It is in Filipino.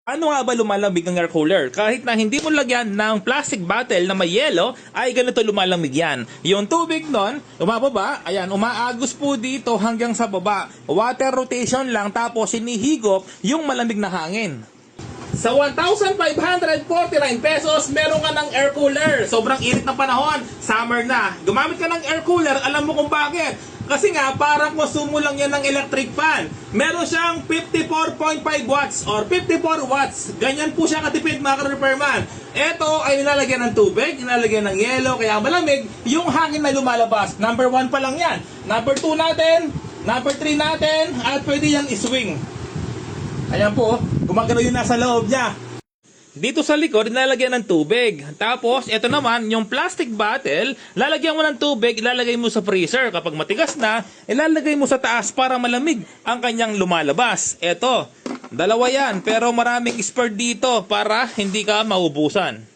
Ano nga ba lumalamig ng air cooler? Kahit na hindi mo lagyan ng plastic bottle na may yelo, ay ganito lumalamig yan. Yung tubig nun, umababa, ayan, umaagos po dito hanggang sa baba. Water rotation lang, tapos sinihigop yung malamig na hangin. Sa 1,549 pesos, meron ka ng air cooler. Sobrang init ng panahon, summer na. Gumamit ka ng air cooler, alam mo kung bakit? Kasi nga, parang konsumo lang yan ng electric fan. Meron siyang 54.5 watts or 54 watts. Ganyan po siya katipid, mga ka-repairman. Ito ay nilalagyan ng tubig, nilalagyan ng yelo, kaya malamig yung hangin na lumalabas. Number 1 pa lang yan. Number 2 natin, number 3 natin, at pwede yan iswing. Ayan po, gumagano yun nasa loob niya. Dito sa likod, nilalagyan ng tubig. Tapos, ito naman, yung plastic bottle, lalagyan mo ng tubig, ilalagay mo sa freezer. Kapag matigas na, ilalagay mo sa taas para malamig ang kanyang lumalabas. Ito, dalawa yan, pero maraming spare dito para hindi ka maubusan.